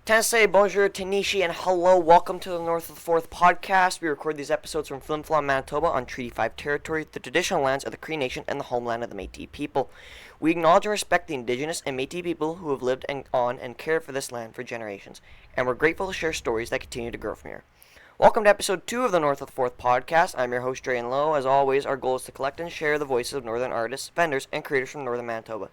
Tennessee, bonjour, Tanishi, and hello. Welcome to the North of the Fourth podcast. We record these episodes from Flin Flon, Manitoba on Treaty 5 territory, the traditional lands of the Cree Nation and the homeland of the Métis people. We acknowledge and respect the Indigenous and Métis people who have lived on and cared for this land for generations, and we're grateful to share stories that continue to grow from here. Welcome to episode 2 of the North of the Fourth podcast. I'm your host, Drayden Lowe. As always, our goal is to collect and share the voices of northern artists, vendors, and creators from Northern Manitoba.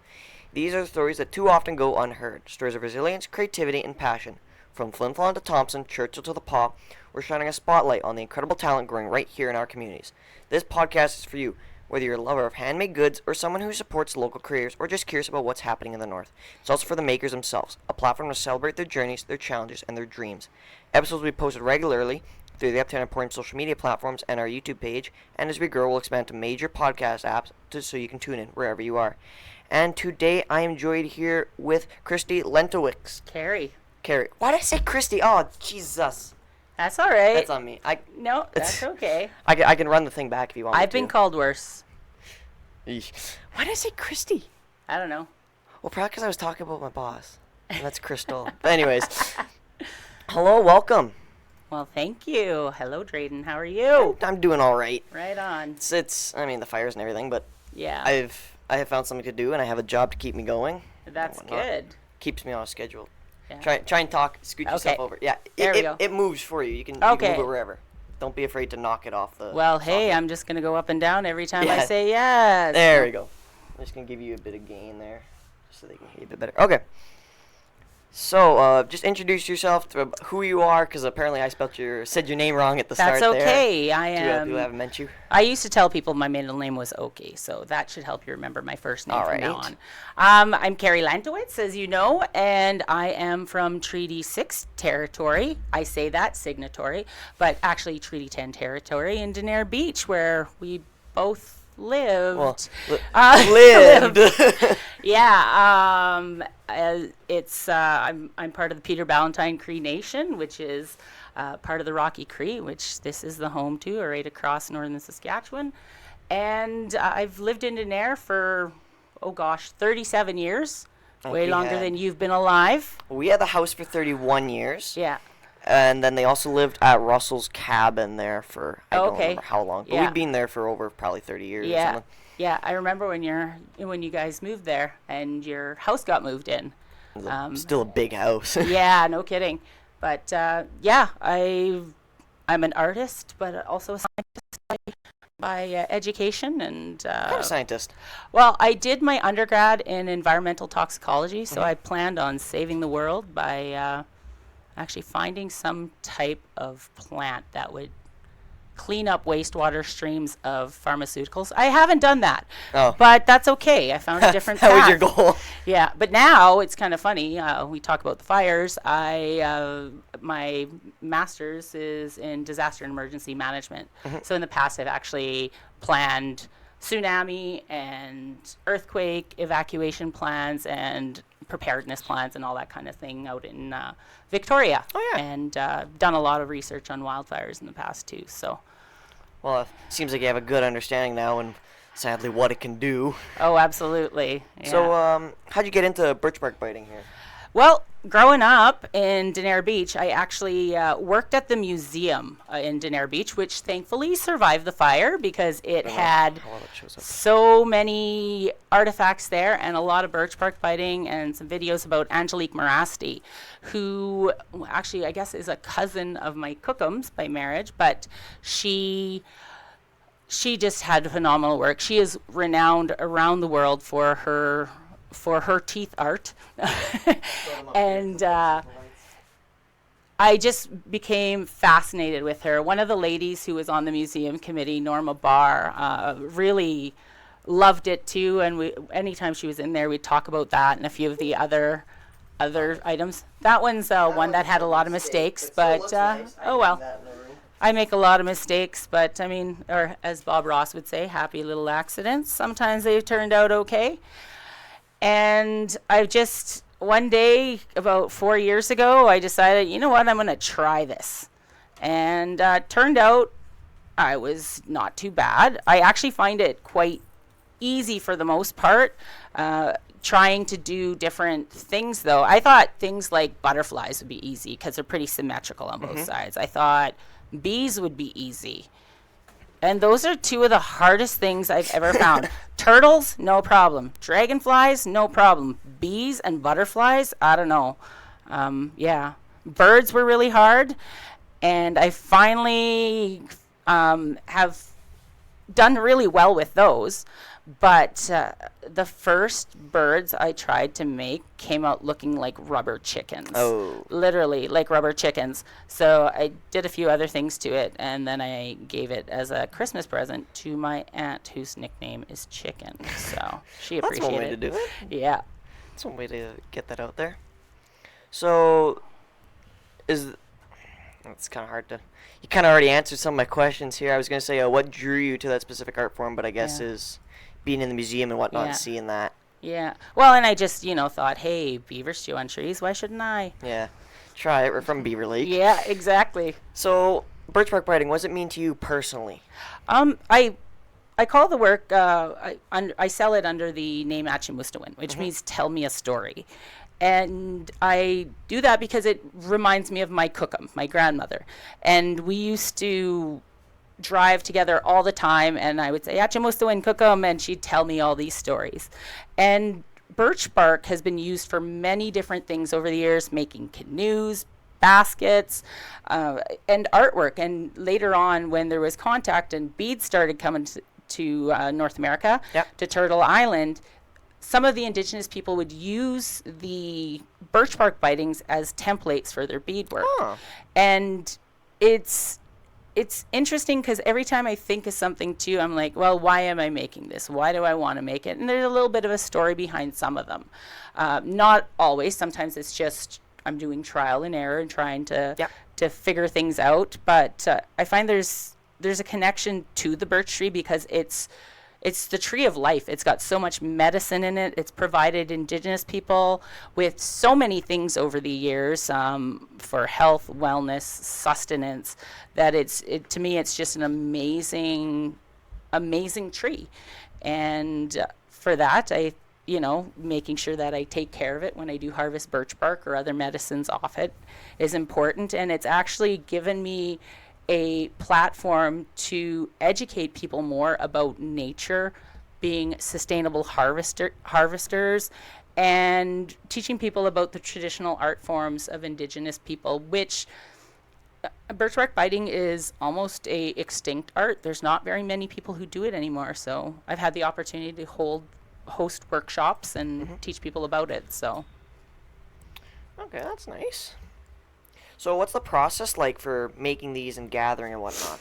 These are the stories that too often go unheard. Stories of resilience, creativity, and passion. From Flin Flon to Thompson, Churchill to the Paw, we're shining a spotlight on the incredible talent growing right here in our communities. This podcast is for you, whether you're a lover of handmade goods or someone who supports local creators or just curious about what's happening in the North. It's also for the makers themselves, a platform to celebrate their journeys, their challenges, and their dreams. Episodes will be posted regularly through the Uptown Emporium social media platforms and our YouTube page, and as we grow, we'll expand to major podcast apps so you can tune in wherever you are. And today I am joined here with Kari Lentowicz. Kari. Why did I say Christy? Oh, Jesus. That's all right. That's on me. No, that's okay. I can run the thing back if you want me to. I've been called worse. Eesh. Why did I say Christy? I don't know. Well, probably because I was talking about my boss. And that's Crystal. But anyways. Hello, welcome. Well, thank you. Hello, Drayden. How are you? I'm doing all right. Right on. It's I mean, the fires and everything, but yeah. I have found something to do, and I have a job to keep me going. That's good. Keeps me on a schedule. Yeah. Try and talk. Scoot yourself over. Yeah. There we go. It moves for you. You can Okay. move it wherever. Don't be afraid to knock it off the. Well, hey, socket. I'm just going to go up and down every time Yeah. I say yes. There we go. I'm just gonna give you a bit of gain there, just so they can hear you a bit better. Okay. So, just introduce yourself to who you are, because apparently I said your name wrong at the start That's there. okay. I am. People haven't met you. I used to tell people my middle name was Oki, so that should help you remember my first name All from now right. on. I'm Kari Lentowicz, as you know, and I am from Treaty 6 territory. I say that signatory, but actually Treaty 10 territory in Denare Beach, where we both lived. Well, lived. lived. Yeah, I'm part of the Peter Ballantyne Cree Nation, which is part of the Rocky Cree, which this is the home to, right across northern Saskatchewan. And I've lived in Denare for, 37 years, way longer than you've been alive. We had the house for 31 years. Yeah. And then they also lived at Russell's cabin there for, I don't remember how long. But Yeah. we've been there for over probably 30 years or Yeah. something. Yeah, I remember when you guys moved there and your house got moved in. Still a big house. Yeah, no kidding. But yeah, I'm an artist, but also a scientist by education. And What kind of scientist? well, I did my undergrad in environmental toxicology, so I planned on saving the world by actually finding some type of plant that would clean up wastewater streams of pharmaceuticals. I haven't done that, but that's okay. I found a different path. That was your goal. Yeah, but now it's kind of funny. We talk about the fires. My master's is in disaster and emergency management. So in the past, I've actually planned tsunami and earthquake evacuation plans and preparedness plans and all that kind of thing out in Victoria. Oh, yeah. And done a lot of research on wildfires in the past too. So. Well, it seems like you have a good understanding now and sadly what it can do. Oh, absolutely. Yeah. So, how'd you get into birch bark biting here? Well, growing up in Denare Beach, I actually worked at the museum in Denare Beach, which thankfully survived the fire because it had so many artifacts there and a lot of birch bark biting and some videos about Angelique Morasti, who actually I guess is a cousin of my Cookums by marriage, but she just had phenomenal work. She is renowned around the world for her teeth art. And I just became fascinated with her. One of the ladies who was on the museum committee, Norma Barr, really loved it too, and anytime she was in there we'd talk about that and a few of the other items. That one's one that had a lot of mistakes, but oh well. I make a lot of mistakes, but I mean, or as Bob Ross would say, happy little accidents. Sometimes they've turned out okay. And I just, one day, about 4 years ago, I decided, you know what, I'm going to try this. And turned out I was not too bad. I actually find it quite easy for the most part. trying to do different things, though. I thought things like butterflies would be easy because they're pretty symmetrical on both sides. I thought bees would be easy. And those are two of the hardest things I've ever found. Turtles, no problem. Dragonflies, no problem. Bees and butterflies, I don't know. Yeah. Birds were really hard. And I finally have done really well with those. But the first birds I tried to make came out looking like rubber chickens. Oh. Literally, like rubber chickens. So I did a few other things to it, and then I gave it as a Christmas present to my aunt, whose nickname is Chicken. So she appreciated it. That's one way to do it. Yeah. That's one way to get that out there. So, it's kind of hard to... You kind of already answered some of my questions here. I was going to say, what drew you to that specific art form, but I guess is being in the museum and whatnot and seeing that. Yeah. Well, and I just, thought, hey, beavers chew on trees. Why shouldn't I? Yeah. Try it. We're from Beaver Lake. Yeah, exactly. So, birch bark biting, what does it mean to you personally? I call the work, I sell it under the name Achi Mustawin, which means tell me a story. And I do that because it reminds me of my cookum, my grandmother. And we used to drive together all the time, and I would say, Achi Mustawin cookum, and she'd tell me all these stories. And birch bark has been used for many different things over the years, making canoes, baskets, and artwork. And later on, when there was contact and beads started coming to North America, to Turtle Island, some of the indigenous people would use the birch bark bitings as templates for their beadwork. And it's interesting because every time I think of something too, I'm like, well, why am I making this? Why do I want to make it? And there's a little bit of a story behind some of them. Not always. Sometimes it's just I'm doing trial and error and trying to figure things out. But I find there's a connection to the birch tree because it's the tree of life. It's got so much medicine in it. It's provided Indigenous people with so many things over the years for health, wellness, sustenance, that to me, it's just an amazing, amazing tree. And for that, making sure that I take care of it when I do harvest birch bark or other medicines off it is important. And it's actually given me a platform to educate people more about nature, being sustainable harvesters, and teaching people about the traditional art forms of Indigenous people, which birch bark biting is almost a extinct art. There's not very many people who do it anymore, so I've had the opportunity to host workshops and teach people about it. So okay, that's nice. So what's the process like for making these and gathering and whatnot?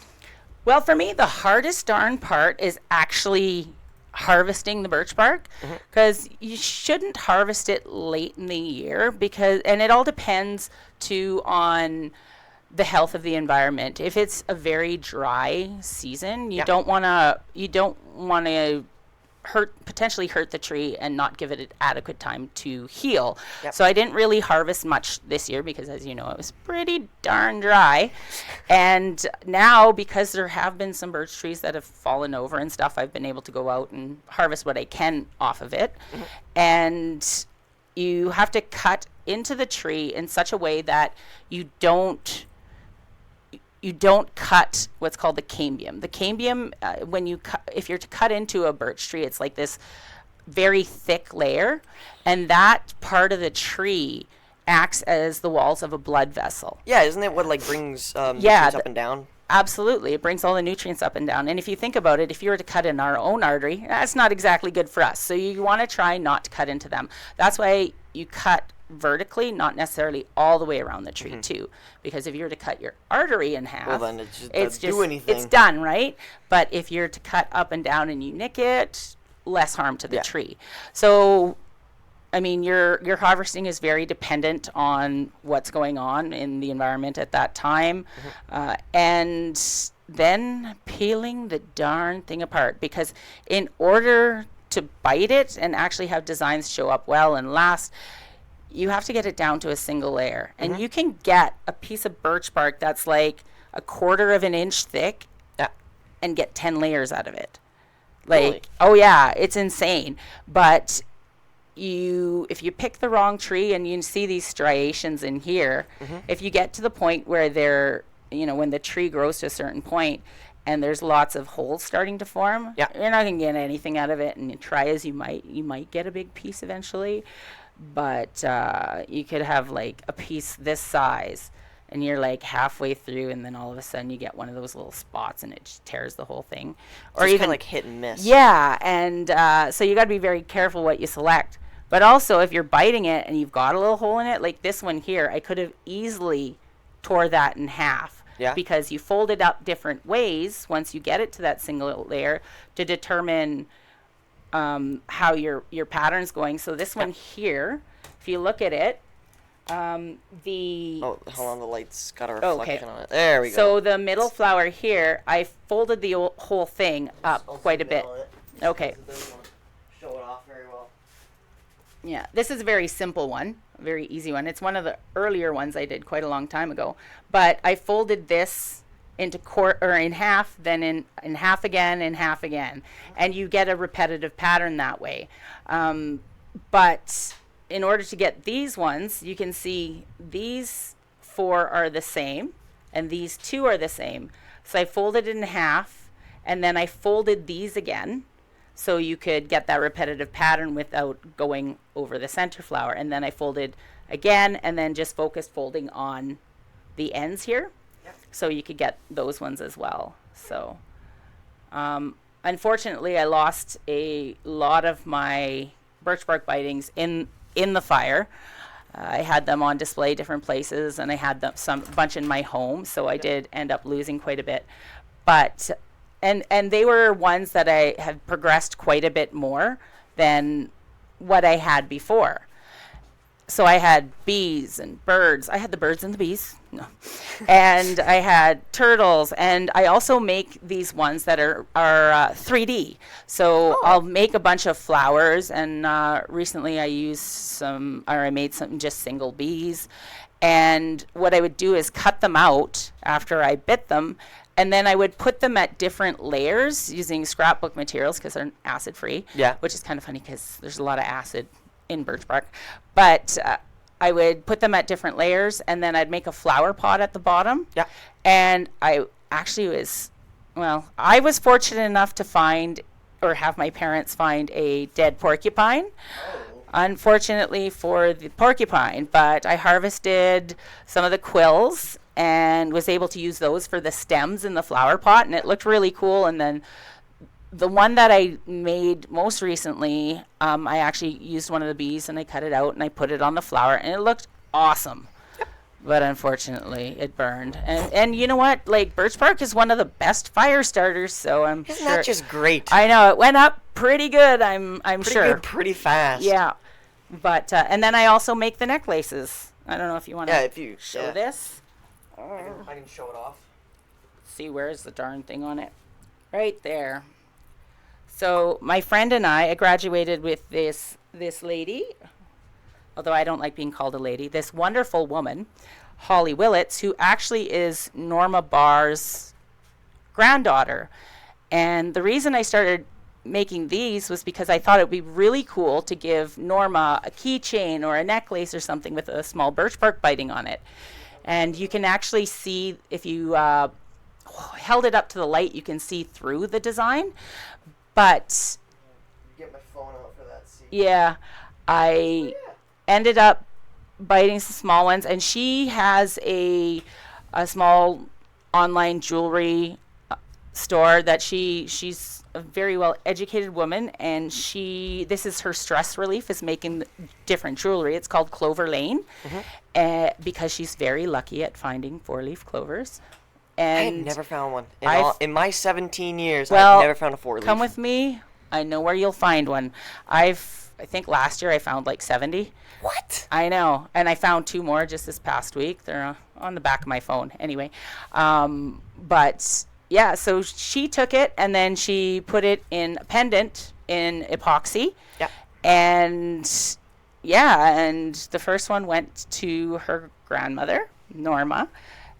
Well, for me, the hardest darn part is actually harvesting the birch bark, because you shouldn't harvest it late in the year and it all depends too on the health of the environment. If it's a very dry season, you don't want to potentially hurt the tree and not give it an adequate time to heal. So I didn't really harvest much this year because, as you know, it was pretty darn dry. And now, because there have been some birch trees that have fallen over and stuff, I've been able to go out and harvest what I can off of it. And you have to cut into the tree in such a way that you don't cut what's called the cambium. The cambium, if you're to cut into a birch tree, it's like this very thick layer, and that part of the tree acts as the walls of a blood vessel. Yeah, isn't it what brings nutrients up and down? Absolutely. It brings all the nutrients up and down. And if you think about it, if you were to cut in our own artery, that's not exactly good for us. So you want to try not to cut into them. That's why you cut vertically, not necessarily all the way around the tree too, because if you were to cut your artery in half, well, then it just doesn't do anything. It's done, right? But if you're to cut up and down and you nick it, less harm to the tree. So I mean, your harvesting is very dependent on what's going on in the environment at that time, and then peeling the darn thing apart, because in order to bite it and actually have designs show up well and last, you have to get it down to a single layer. And you can get a piece of birch bark that's like 1/4 of an inch thick and get 10 layers out of it. Like, really? Oh yeah, it's insane. But if you pick the wrong tree, and you see these striations in here, if you get to the point where they're, when the tree grows to a certain point and there's lots of holes starting to form, you're not going to get anything out of it. And try as you might get a big piece eventually, but you could have like a piece this size, and you're like halfway through, and then all of a sudden you get one of those little spots, and it just tears the whole thing. Or even like hit and miss. Yeah, and so you got to be very careful what you select. But also, if you're biting it and you've got a little hole in it, like this one here, I could have easily tore that in half. Yeah. Because you fold it up different ways once you get it to that single layer to determine how your pattern's going. So this one here, if you look at it, hold on, the light's got a reflection on it. There we go. So the middle flower here, I folded the whole thing up quite a bit. Okay. Show it off very well. Yeah, this is a very simple one, a very easy one. It's one of the earlier ones I did quite a long time ago. But I folded this into in half, then in half again, in half again, and you get a repetitive pattern that way. But in order to get these ones, you can see these 4 are the same, and these 2 are the same. So I folded it in half, and then I folded these again, so you could get that repetitive pattern without going over the center flower. And then I folded again, and then just focused folding on the ends here. Yep. So you could get those ones as well. So unfortunately, I lost a lot of my birch bark bitings in the fire. I had them on display different places, and I had them bunch in my home, so I did end up losing quite a bit. But and they were ones that I had progressed quite a bit more than what I had before. So I had bees and birds. I had the birds and the bees. No. And I had turtles. And I also make these ones that are 3D. So I'll make a bunch of flowers. And recently I made some just single bees. And what I would do is cut them out after I bit them. And then I would put them at different layers using scrapbook materials because they're acid free. Yeah. Which is kind of funny because there's a lot of acid in birch bark. But I would put them at different layers, and then I'd make a flower pot at the bottom. Yeah. And I was fortunate enough to find, or have my parents find, a dead porcupine. Unfortunately for the porcupine, but I harvested some of the quills and was able to use those for the stems in the flower pot, and it looked really cool. And then the one that I made most recently, I actually used one of the bees, and I cut it out and I put it on the flower, and it looked awesome. Yep. But unfortunately it burned. And you know what, like, birch bark is one of the best fire starters, so Isn't that just great? I know, it went up pretty good. I'm pretty sure good, pretty fast. Yeah. But and then I also make the necklaces. I don't know if you want to if you show this. I can show it off. See, where's the darn thing on it? Right there. So my friend and I graduated with this lady, although I don't like being called a lady, this wonderful woman, Holly Willits, who actually is Norma Barr's granddaughter. And the reason I started making these was because I thought it would be really cool to give Norma a keychain or a necklace or something with a small birch bark biting on it. And you can actually see, if you held it up to the light, you can see through the design. But get my phone out for that. Yeah, I ended up biting some small ones, and she has a small online jewelry store that she's a very well educated woman, and this is her stress relief, is making different jewelry. It's called Clover Lane, because she's very lucky at finding 4-leaf clovers. And I've never found one. In my 17 years, I've never found a 4-leaf. Come with me. I know where you'll find one. I think last year I found like 70. What? I know. And I found 2 more just this past week. They're on the back of my phone. Anyway. But yeah, so she took it, and then she put it in a pendant in epoxy. Yeah. And the first one went to her grandmother, Norma.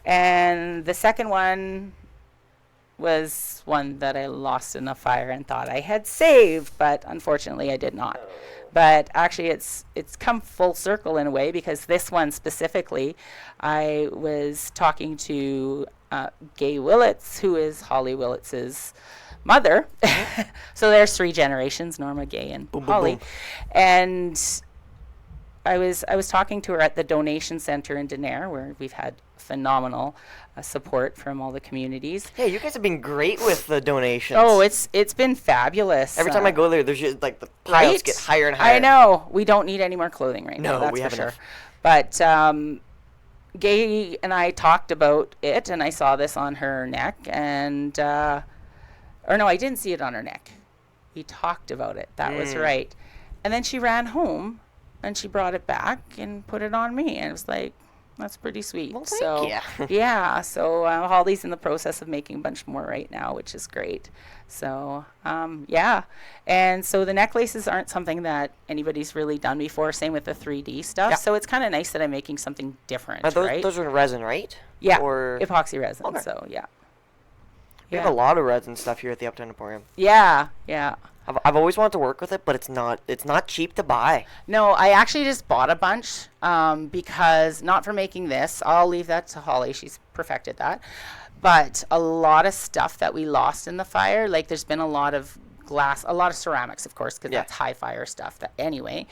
And the second one was one that I lost in a fire and thought I had saved, but unfortunately I did not. But actually, it's come full circle in a way, because this one specifically, I was talking to Gay Willits, who is Holly Willitz's mother. So there's 3 generations: Norma, Gay, and Boom, boom, Holly. boom. And I was talking to her at the donation center in Denare, where we've had phenomenal support from all the communities. Yeah, you guys have been great with the donations. Oh, it's been fabulous. Every time I go there, there's just like the piles Right? get higher and higher. I know. We don't need any more clothing right now. No, That's we for have sure. enough. But Gay and I talked about it, and I saw this on her neck, and or no, I didn't see it on her neck. We talked about it. That was right. And then she ran home, and she brought it back and put it on me, and it was like, that's pretty sweet. Well, so thank yeah, so Holly's in the process of making a bunch more right now, which is great. So yeah, and so the necklaces aren't something that anybody's really done before. Same with the 3D stuff. Yeah. So it's kind of nice that I'm making something different, Are those, right? those are in resin, right? Yeah, Or epoxy resin. Okay. So yeah. we have a lot of resin stuff here at the Uptown Emporium. Yeah. I've always wanted to work with it, but it's not cheap to buy. No, I actually just bought a bunch because, not for making this. I'll leave that to Holly. She's perfected that. But a lot of stuff that we lost in the fire, like there's been a lot of glass, a lot of ceramics, of course, because that's high fire stuff anyway.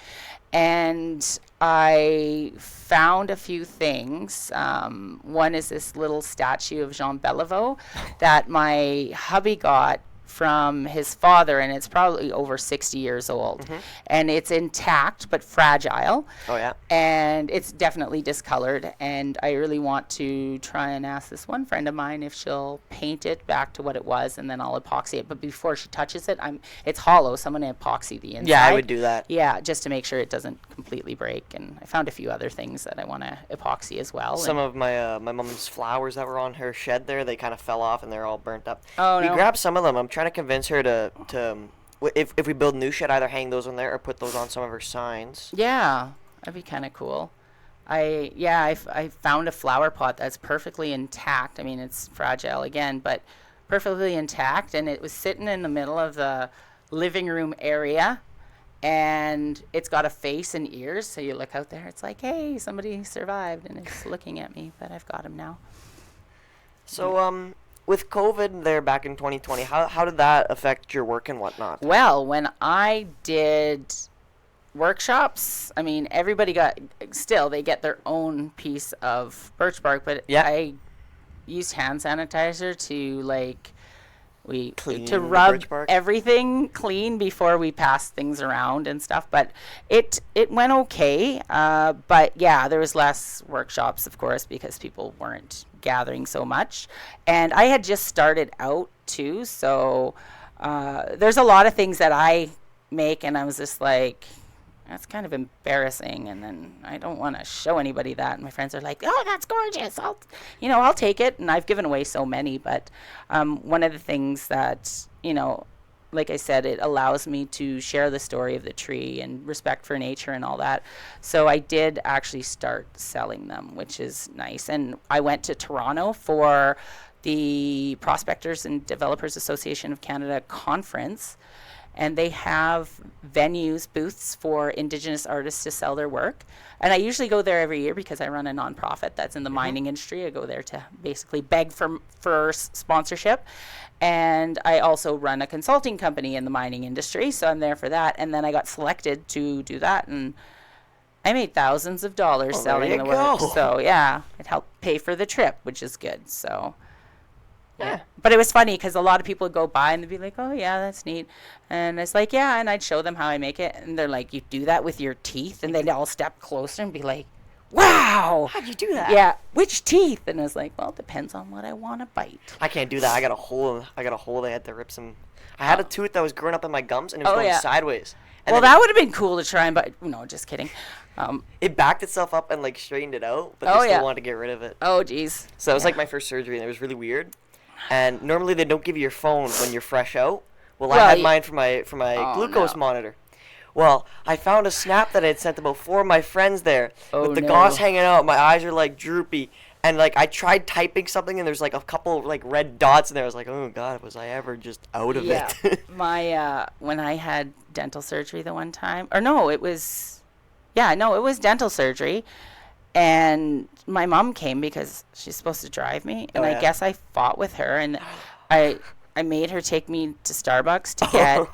And I found a few things. One is this little statue of Jean Beliveau that my hubby got from his father, and it's probably over 60 years old. And it's intact but fragile. Oh yeah. And it's definitely discolored, and I really want to try and ask this one friend of mine if she'll paint it back to what it was, and then I'll epoxy it. But before she touches it, it's hollow, so I'm going to epoxy the inside. Yeah, I would do that. Yeah, just to make sure it doesn't completely break. And I found a few other things that I want to epoxy as well. Some of my my mom's flowers that were on her shed there, they kind of fell off and they're all burnt up. Oh, we no. grabbed some of them. I'm trying to convince her to if we build new shed, either hang those on there or put those on some of her signs. Yeah, that'd be kind of cool. I found a flower pot that's perfectly intact. I mean, it's fragile again, but perfectly intact, and it was sitting in the middle of the living room area, and it's got a face and ears, so you look out there, it's like, hey, somebody survived, and it's looking at me, but I've got him now. So with COVID there back in 2020, how did that affect your work and whatnot? Well, when I did workshops, I mean, everybody they get their own piece of birch bark, but I used hand sanitizer to rub birch bark? everything clean before we passed things around and stuff. But it went okay. But yeah, there was less workshops, of course, because people weren't gathering so much. And I had just started out too, so there's a lot of things that I make, and I was just like, that's kind of embarrassing, and then I don't want to show anybody that. And my friends are like, oh, that's gorgeous, I'll take it. And I've given away so many, but one of the things that, like I said, it allows me to share the story of the tree and respect for nature and all that. So I did actually start selling them, which is nice. And I went to Toronto for the Prospectors and Developers Association of Canada conference, and they have booths for Indigenous artists to sell their work. And I usually go there every year because I run a nonprofit that's in the mining industry. I go there to basically beg for sponsorship. And I also run a consulting company in the mining industry, so I'm there for that. And then I got selected to do that, and I made thousands of dollars selling the work. So yeah, it helped pay for the trip, which is good. So yeah. But it was funny because a lot of people would go by and they'd be like, oh yeah, that's neat. And it's like, yeah, and I'd show them how I make it, and they're like, you do that with your teeth? And they'd all step closer and be like, wow, How'd you do that? yeah, which teeth? And I was like, well, it depends on what I want to bite. I can't do that. I got a hole. I had to rip some. I had a tooth that was growing up in my gums, and it was going sideways. And Well, that would have been cool to try and bite. No, just kidding. it backed itself up and straightened it out, but they still wanted to get rid of it. Oh, geez. So it was like my first surgery, and it was really weird. And normally they don't give you your phone when you're fresh out. Well, I had mine for my glucose monitor. Well, I found a snap that I had sent about 4 of my friends there with the gauze hanging out. My eyes are droopy, And like I tried typing something, and there's like a couple like red dots in there. I was like, oh god, was I ever just out of it? My when I had dental surgery the one time, or no, it was dental surgery, and my mom came because she's supposed to drive me, and I guess I fought with her, and I made her take me to Starbucks to get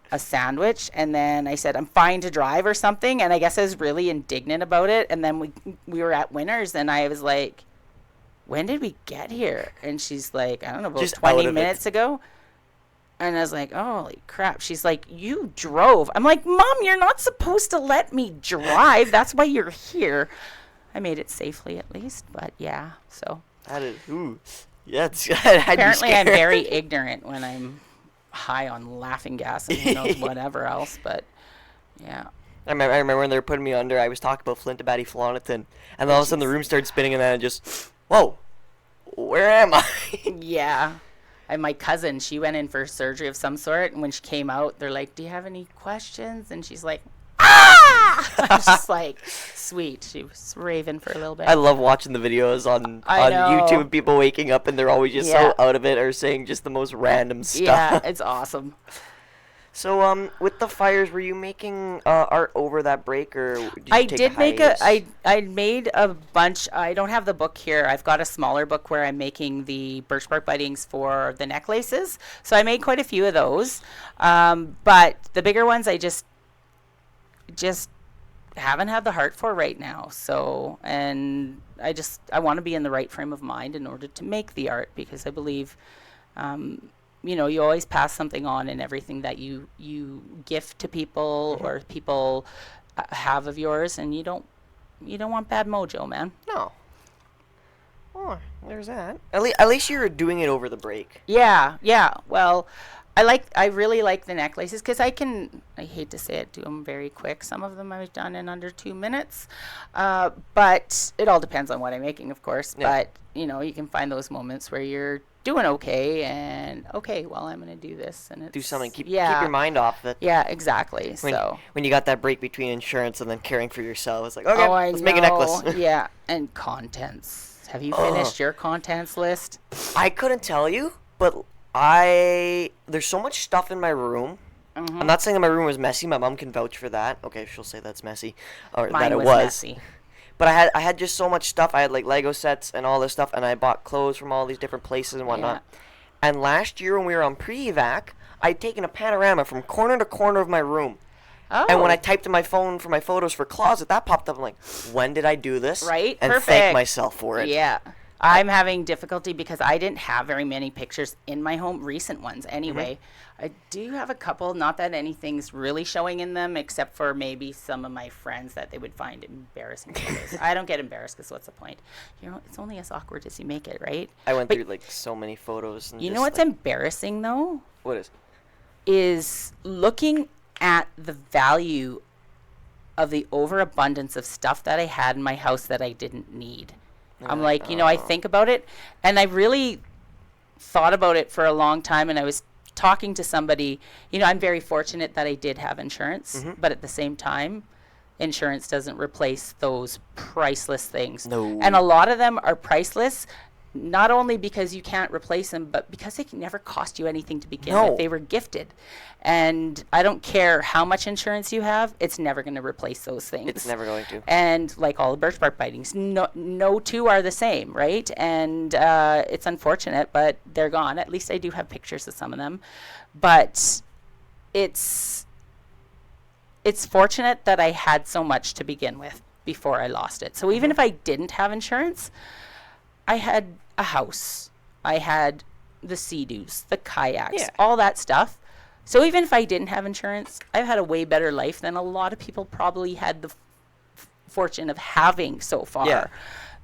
a sandwich, and then I said I'm fine to drive or something, and I guess I was really indignant about it, and then we were at Winners, and I was like, when did we get here? And she's like, I don't know, about Just 20 minutes ago. And I was like, holy crap. She's like, you drove. I'm like, Mom, you're not supposed to let me drive. That's why you're here. I made it safely at least, but yeah, so. That is, yeah, Apparently I'm very ignorant when I'm high on laughing gas and who knows whatever else, but yeah. I remember when they were putting me under, I was talking about Flin Flon, and then all of a sudden the room started spinning, and then I just, whoa, where am I? Yeah. And my cousin, she went in for surgery of some sort, and when she came out, they're like, do you have any questions? And she's like, ah! I was just like, sweet. She was raving for a little bit. I love watching the videos on YouTube of people waking up, and they're always just so out of it or saying just the most random stuff. Yeah, it's awesome. So, with the fires, were you making art over that break, or did you take a hiatus? I made a bunch. I don't have the book here. I've got a smaller book where I'm making the birch bark beddings for the necklaces. So I made quite a few of those. But the bigger ones, I just haven't had the heart for right now. So, and I want to be in the right frame of mind in order to make the art, because I believe, you always pass something on in everything that you gift to people or people have of yours, and you don't want bad mojo, man. No. Oh, there's that. At least you were doing it over the break. Yeah. Well, I really like the necklaces because I hate to say it, do them very quick. Some of them I've done in under 2 minutes, but it all depends on what I'm making, of course. Yeah. But you can find those moments where you're doing okay, and I'm gonna do this, and do something. Keep your mind off it. Yeah, exactly. When you got that break between insurance and then caring for yourself, it's like, okay, let's make a necklace. Yeah, and contents. Have you finished your contents list? I couldn't tell you, but there's so much stuff in my room. Mm-hmm. I'm not saying that my room was messy. My mom can vouch for that. Okay, she'll say that's messy, or Mine that it was was messy. But I had just so much stuff. I had like Lego sets and all this stuff, and I bought clothes from all these different places and whatnot. Yeah. And last year when we were on pre-evac, I'd taken a panorama from corner to corner of my room. Oh. And when I typed in my phone for my photos for closet, that popped up. I'm like, when did I do this? Right? And Perfect. Thank myself for it. Yeah. I'm having difficulty because I didn't have very many pictures in my home, recent ones anyway. Mm-hmm. I do have a couple, not that anything's really showing in them, except for maybe some of my friends that they would find embarrassing photos. I don't get embarrassed because what's the point? It's only as awkward as you make it, right? I went through like so many photos. And you know what's embarrassing though? What is? Is looking at the value of the overabundance of stuff that I had in my house that I didn't need. I'm like, I think about it, and I really thought about it for a long time, and I was talking to somebody. I'm very fortunate that I did have insurance, but at the same time, insurance doesn't replace those priceless things. No. And a lot of them are priceless, not only because you can't replace them, but because they can never cost you anything to begin with. They were gifted. And I don't care how much insurance you have, it's never going to replace those things. It's never going to. And like all the birch bark bitings, no two are the same, right? And it's unfortunate, but they're gone. At least I do have pictures of some of them. But it's fortunate that I had so much to begin with before I lost it. So even if I didn't have insurance, I had a house. I had the Sea-Doos, the kayaks, all that stuff. So even if I didn't have insurance, I've had a way better life than a lot of people probably had the fortune of having so far. Yeah.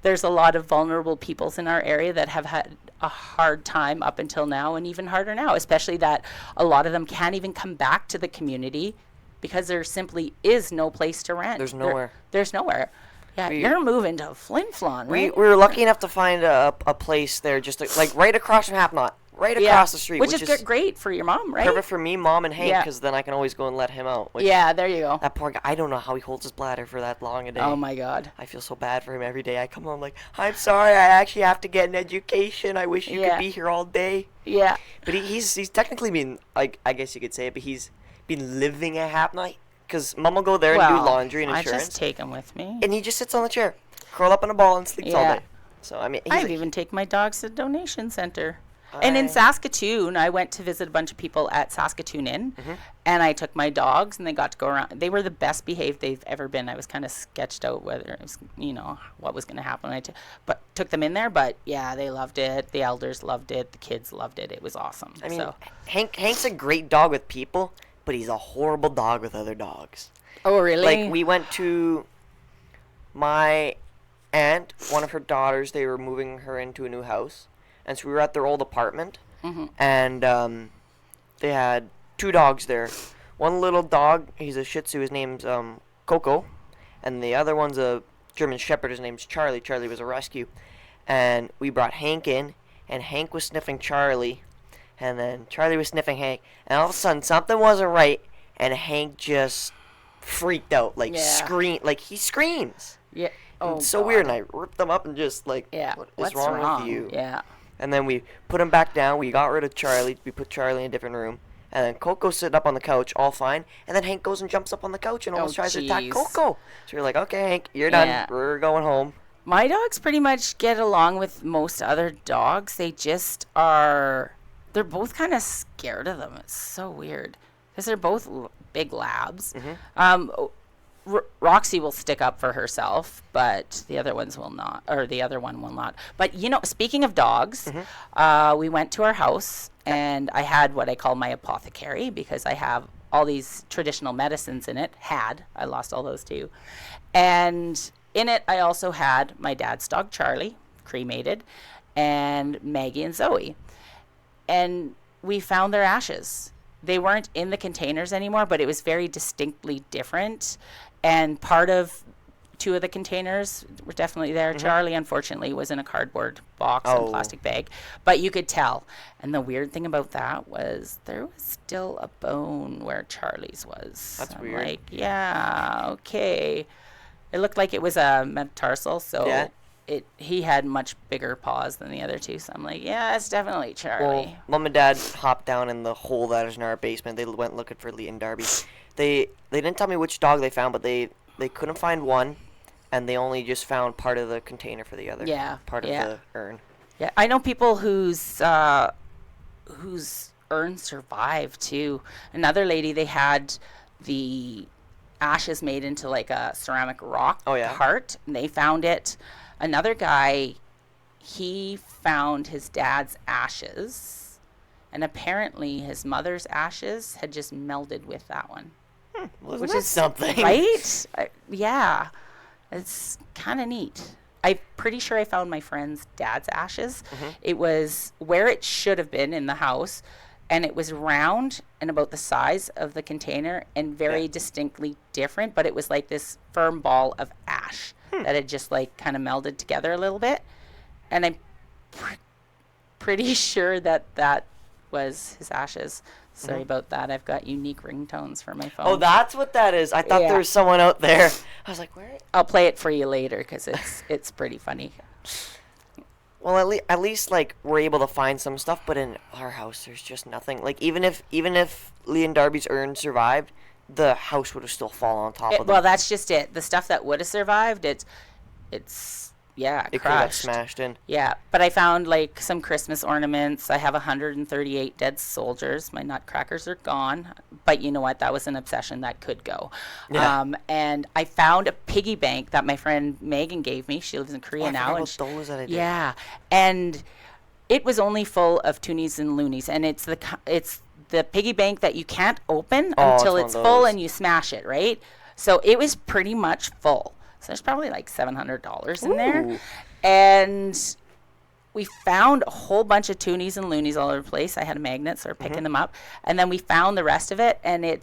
There's a lot of vulnerable peoples in our area that have had a hard time up until now, and even harder now, especially that a lot of them can't even come back to the community because there simply is no place to rent. There's nowhere. There's nowhere. Yeah, you're moving to Flin Flon, right? We were lucky enough to find a place there, just like right across from Half Knot. right across the street. Which is great for your mom, right? Perfect for me, Mom, and Hank, because then I can always go and let him out. There you go. That poor guy, I don't know how he holds his bladder for that long a day. Oh, my God. I feel so bad for him every day. I come home like, I'm sorry, I actually have to get an education. I wish you could be here all day. Yeah. But he's technically been, like, I guess you could say it, but he's been living a half night. Because Mom will go there and do laundry and insurance. I just take him with me. And he just sits on the chair, curl up in a ball, and sleeps all day. So, I mean, I've even taken my dogs to the donation center. And in Saskatoon, I went to visit a bunch of people at Saskatoon Inn, and I took my dogs, and they got to go around. They were the best behaved they've ever been. I was kind of sketched out whether it was, what was going to happen. But took them in there, but yeah, they loved it. The elders loved it. The kids loved it. It was awesome. I mean, Hank's a great dog with people, but he's a horrible dog with other dogs. Oh, really? Like, we went to my aunt, one of her daughters, they were moving her into a new house. And so we were at their old apartment. And they had 2 dogs there. One little dog, he's a Shih Tzu, his name's Coco. And the other one's a German Shepherd, his name's Charlie. Charlie was a rescue. And we brought Hank in, and Hank was sniffing Charlie. And then Charlie was sniffing Hank. And all of a sudden, something wasn't right, and Hank just freaked out, like screamed, like he screams. Yeah. Oh, it's so weird, and I ripped them up and just like, what's wrong with you? Yeah. And then we put him back down. We got rid of Charlie. We put Charlie in a different room. And then Coco's sitting up on the couch, all fine. And then Hank goes and jumps up on the couch and almost tries to attack Coco. So you're like, okay, Hank, you're done. We're going home. My dogs pretty much get along with most other dogs. They just are, they're both kind of scared of them. It's so weird. Because they're both big labs. Roxy will stick up for herself, but the other ones will not, or the other one will not. But, speaking of dogs, we went to our house, and I had what I call my apothecary, because I have all these traditional medicines in it. I lost all those too. And in it, I also had my dad's dog, Charlie, cremated, and Maggie and Zoe. And we found their ashes. They weren't in the containers anymore, but it was very distinctly different. And part of 2 of the containers were definitely there. Charlie, unfortunately, was in a cardboard box and plastic bag. But you could tell. And the weird thing about that was there was still a bone where Charlie's was. That's weird. Like, yeah, okay. It looked like it was a metatarsal, so he had much bigger paws than the other 2. So I'm like, yeah, it's definitely Charlie. Well, Mom and Dad hopped down in the hole that is in our basement. They went looking for Lee and Darby. They didn't tell me which dog they found, but they couldn't find one, and they only just found part of the container for the other. Yeah. Part of the urn. Yeah, I know people whose urn survived too. Another lady, they had the ashes made into like a ceramic rock heart, and they found it. Another guy, he found his dad's ashes, and apparently his mother's ashes had just melded with that one. Well, which is something, right? Yeah, it's kind of neat. I'm pretty sure I found my friend's dad's ashes. It was where it should have been in the house, and it was round and about the size of the container and very distinctly different, but it was like this firm ball of ash that had just like kind of melded together a little bit. And I'm pretty sure that was his ashes. Sorry about that. I've got unique ringtones for my phone. Oh, that's what that is. I thought there was someone out there. I was like, where? I'll play it for you later because it's pretty funny. Well, at least like we're able to find some stuff, but in our house there's just nothing. Like even if Lee and Darby's urn survived, the house would have still fallen on top of them. Well, that's just it. The stuff that would have survived, it could have smashed in. Yeah, but I found like some Christmas ornaments. I have 138 dead soldiers. My nutcrackers are gone, but you know what? That was an obsession that could go. Yeah. And I found a piggy bank that my friend Megan gave me. She lives in Korea now. And those that I did. Yeah, and it was only full of toonies and loonies, and it's the piggy bank that you can't open until it's full and you smash it, right? So it was pretty much full. So there's probably like $700 in there. And we found a whole bunch of toonies and loonies all over the place. I had a magnet, so we're picking them up. And then we found the rest of it, and there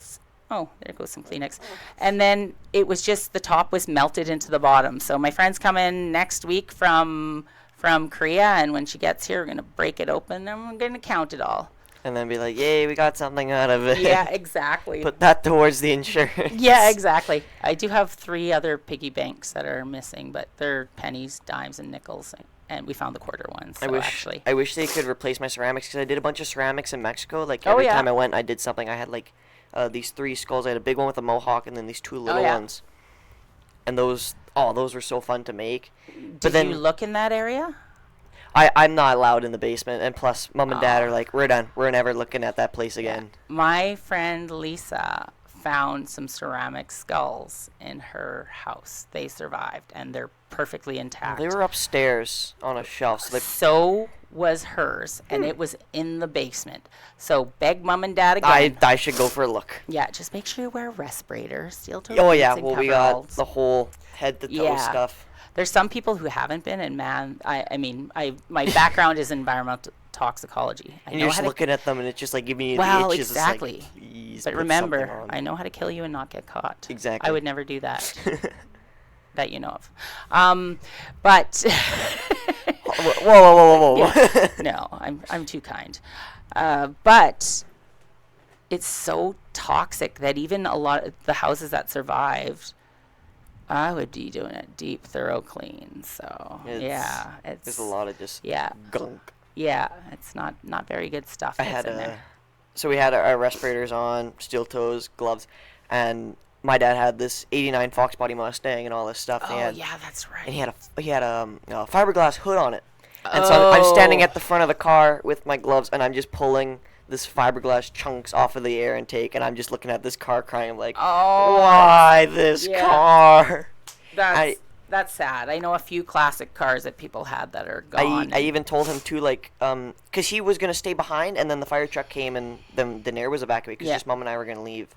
goes some Kleenex. And then it was just the top was melted into the bottom. So my friend's coming next week from from Korea, and when she gets here, we're going to break it open and we're going to count it all. And then be like, yay, we got something out of it. Yeah, exactly. Put that towards the insurance. Yeah, exactly. I do have 3 other piggy banks that are missing, but they're pennies, dimes, and nickels, and we found the quarter ones. So I wish they could replace my ceramics, because I did a bunch of ceramics in Mexico. Like every time I went, I did something. I had like these 3 skulls. I had a big one with a mohawk, and then these 2 little ones. And those were so fun to make. Did you look in that area? I'm not allowed in the basement, and plus Mom and Dad are like, we're done. We're never looking at that place again. My friend Lisa found some ceramic skulls in her house. They survived, and they're perfectly intact. They were upstairs on a shelf. So was hers, and it was in the basement. So beg Mom and Dad again. I should go for a look. Yeah, just make sure you wear respirators, steel-toed Oh, boots, yeah. and Well, we coveralls. got the whole head-to-toe stuff. There's some people who haven't been, and man, I mean, my background is environmental toxicology. And you're just looking at them, and it's just like giving you the itches. Exactly. It's like, please but put remember, something on. I know how to kill you and not get caught. Exactly. I would never do that. That you know of. But whoa. Yeah. No, I'm too kind. But it's so toxic that even a lot of the houses that survived, I would be doing a deep, thorough clean. So there's a lot of just gunk. Yeah, it's not very good stuff. So we had our respirators on, steel toes, gloves, and my dad had this '89 Fox Body Mustang and all this stuff. Yeah, that's right. And he had a fiberglass hood on it. And so I'm standing at the front of the car with my gloves, and I'm just pulling this fiberglass chunks off of the air intake, and I'm just looking at this car crying. I'm like, why this car? That's sad. I know a few classic cars that people had that are gone. I even told him to, like, because he was going to stay behind, and then the fire truck came, and then Denare was evacuated, because just Mom and I were going to leave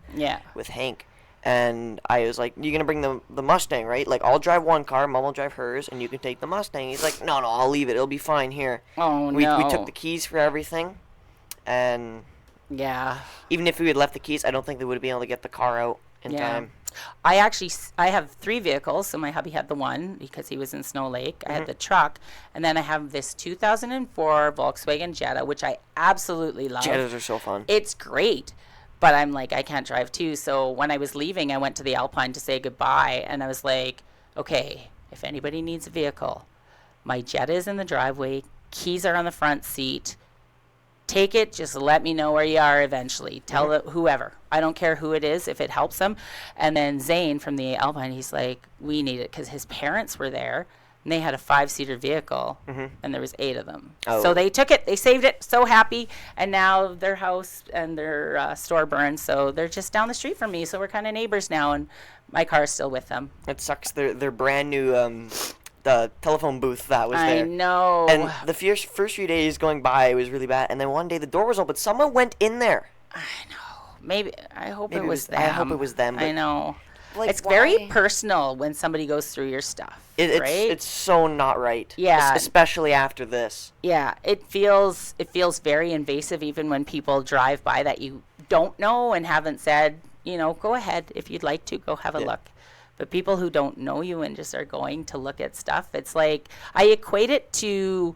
with Hank. And I was like, you're going to bring the Mustang, right? Like, I'll drive one car, Mom will drive hers, and you can take the Mustang. He's like, no, I'll leave it. It'll be fine here. Oh, we no. We took the keys for everything, and even if we had left the keys, I don't think they would have been able to get the car out in time. I have 3 vehicles. So my hubby had the one because he was in Snow Lake. I had the truck, and then I have this 2004 Volkswagen Jetta, which I absolutely love. Jettas are so fun. It's great, but I'm like, I can't drive too. So when I was leaving, I went to the Alpine to say goodbye, and I was like, okay, if anybody needs a vehicle, my Jetta is in the driveway, keys are on the front seat. Take it, just let me know where you are eventually. Tell whoever. I don't care who it is, if it helps them. And then Zane from the Alpine, he's like, we need it, because his parents were there, and they had a 5-seater vehicle, and there was 8 of them. So they took it, they saved it, so happy, and now their house and their store burned, so they're just down the street from me, so we're kind of neighbors now, and my car is still with them. It sucks. They're brand new. The telephone booth that was there. I know. And the first few days going by, it was really bad. And then one day the door was open. Someone went in there. I know. I hope it was them. I hope it was them. I know. Like, it's very personal when somebody goes through your stuff, right? It's so not right. Yeah. Especially after this. Yeah. It feels very invasive, even when people drive by that you don't know and haven't said, go ahead if you'd like to go have a look. But people who don't know you and just are going to look at stuff, it's like, I equate it to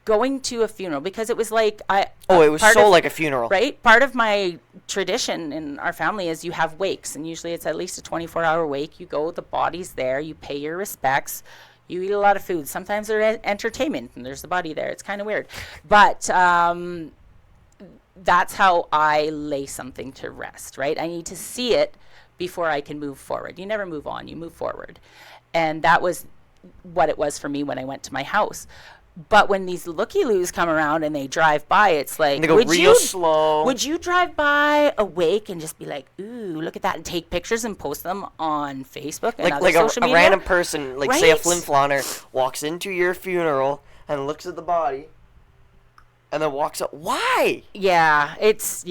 going to a funeral, because it was like it was so like a funeral, right? Part of my tradition in our family is you have wakes, and usually it's at least a 24-hour wake. You go, the body's there, you pay your respects, you eat a lot of food. Sometimes there's entertainment, and there's the body there. It's kind of weird, but that's how I lay something to rest, right? I need to see it before I can move forward. You never move on, you move forward. And that was what it was for me when I went to my house. But when these looky-loos come around and they drive by, it's like, and they go real slow. Would you drive by a wake and just be like, ooh, look at that, and take pictures and post them on Facebook and other social media? A random person, like, right? say a Flin Floner, walks into your funeral and looks at the body and then walks up. Why? It's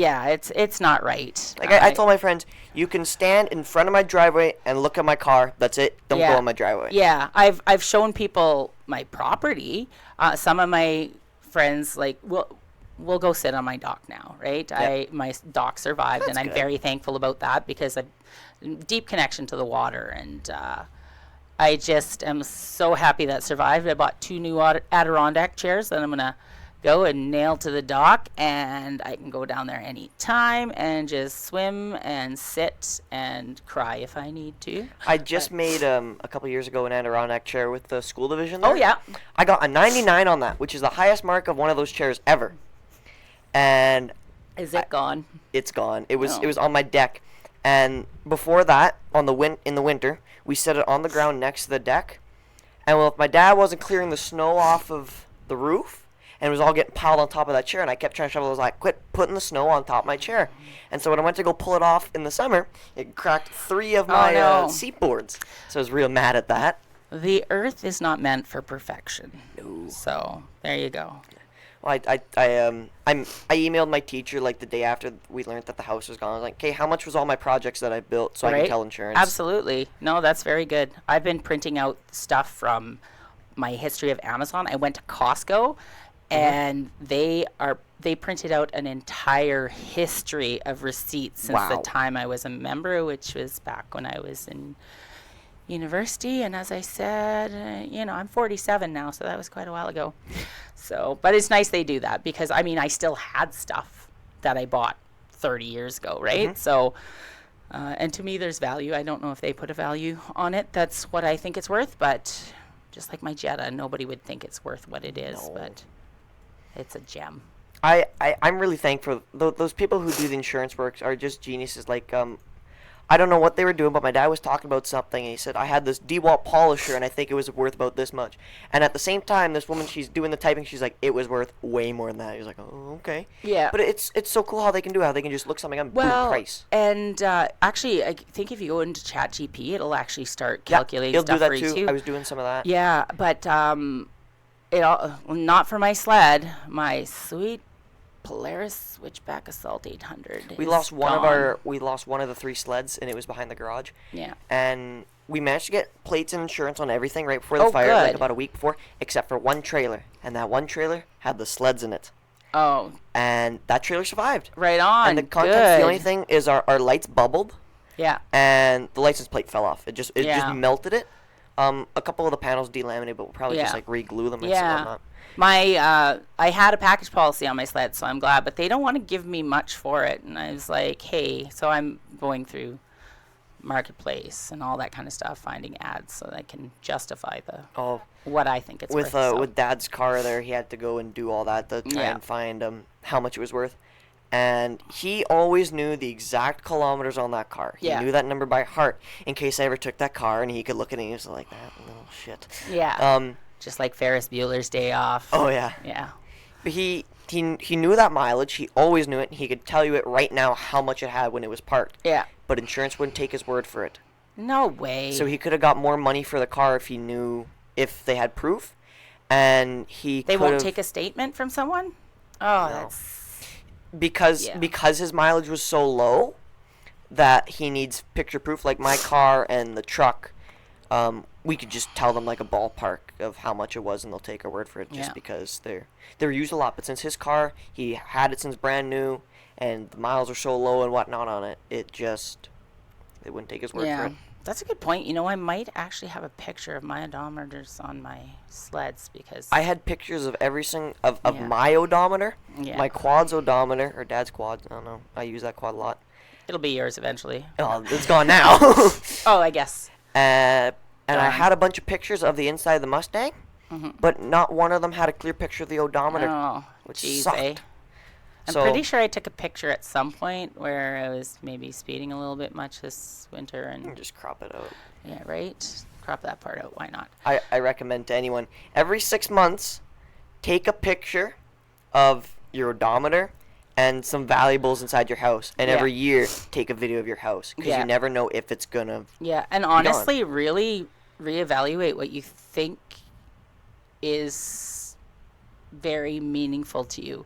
not right. Like, I told my friends, you can stand in front of my driveway and look at my car. That's it. Don't go on my driveway. Yeah, I've shown people my property. Some of my friends, like, we'll go sit on my dock now, right? Yep. My dock survived. That's and I'm good. Very thankful about that, because I've deep connection to the water, and I just am so happy that survived. I bought 2 new Adirondack chairs that I'm going to go and nail to the dock, and I can go down there anytime and just swim and sit and cry if I need to. I just made a couple years ago an Adirondack chair with the school division there. Oh, yeah. I got a 99 on that, which is the highest mark of one of those chairs ever. And Is it gone? it's gone. It was on my deck. And before that, in the winter, we set it on the ground next to the deck. And well, if my dad wasn't clearing the snow off of the roof, and it was all getting piled on top of that chair, and I kept trying to shovel, I was like, quit putting the snow on top of my chair. And so when I went to go pull it off in the summer, it cracked 3 of my seat boards. So I was real mad at that. The earth is not meant for perfection. No. So there you go. Well, I emailed my teacher like the day after we learned that the house was gone. I was like, okay, how much was all my projects that I built so I can tell insurance? Absolutely. No, that's very good. I've been printing out stuff from my history of Amazon. I went to Costco, and they printed out an entire history of receipts since the time I was a member, which was back when I was in university. And as I said, I'm 47 now, so that was quite a while ago. So, but it's nice they do that, because I still had stuff that I bought 30 years ago, right? So, and to me, there's value. I don't know if they put a value on it. That's what I think it's worth, but just like my Jetta, nobody would think it's worth what it is, but it's a gem. I'm really thankful. Those people who do the insurance work are just geniuses. Like, I don't know what they were doing, but my dad was talking about something, and he said, I had this DeWalt polisher, and I think it was worth about this much. And at the same time, this woman, she's doing the typing, she's like, it was worth way more than that. He was like, oh, okay. Yeah. But it's so cool how they can do it, how they can just look something up and boom, price. And actually, I think if you go into ChatGPT, it'll actually start calculating stuff for you, too. It'll do that, too. I was doing some of that. Yeah, but not for my sled. My sweet Polaris Switchback Assault 800. We lost one of the 3 sleds, and it was behind the garage. Yeah. And we managed to get plates and insurance on everything right before the fire, like about a week before, except for one trailer. And that one trailer had the sleds in it. Oh. And that trailer survived. Right on. And the contents, the only thing is our lights bubbled. Yeah. And the license plate fell off. It just melted it. A couple of the panels delaminated, but we'll probably just like re-glue them and whatnot. I had a package policy on my sled, so I'm glad, but they don't want to give me much for it. And I was like, hey, so I'm going through Marketplace and all that kind of stuff, finding ads so that I can justify what I think it's worth. With Dad's car there, he had to go and do all that to try and find how much it was worth. And he always knew the exact kilometers on that car. He knew that number by heart in case I ever took that car, and he could look at it and he was like, that little shit. Yeah. Just like Ferris Bueller's Day Off. Oh, yeah. Yeah. But he knew that mileage. He always knew it. And he could tell you it right now how much it had when it was parked. Yeah. But insurance wouldn't take his word for it. No way. So he could have got more money for the car if they had proof. And they won't take a statement from someone? Oh, that's... Because his mileage was so low that he needs picture proof. Like my car and the truck, we could just tell them like a ballpark of how much it was, and they'll take our word for it just because they're used a lot. But since his car, he had it since brand new, and the miles are so low and whatnot on it, they wouldn't take his word for it. That's a good point. I might actually have a picture of my odometers on my sleds, because I had pictures of of my odometer, my quad's odometer, or Dad's quad. I don't know. I use that quad a lot. It'll be yours eventually. Oh, it's gone now. Oh, I guess. And I had a bunch of pictures of the inside of the Mustang, but not one of them had a clear picture of the odometer, which sucked. I'm pretty sure I took a picture at some point where I was maybe speeding a little bit much this winter, and just crop it out. Yeah, right? Crop that part out. Why not? I recommend to anyone, every 6 months, take a picture of your odometer and some valuables inside your house. And every year, take a video of your house, because you never know if it's going to and honestly, really reevaluate what you think is very meaningful to you.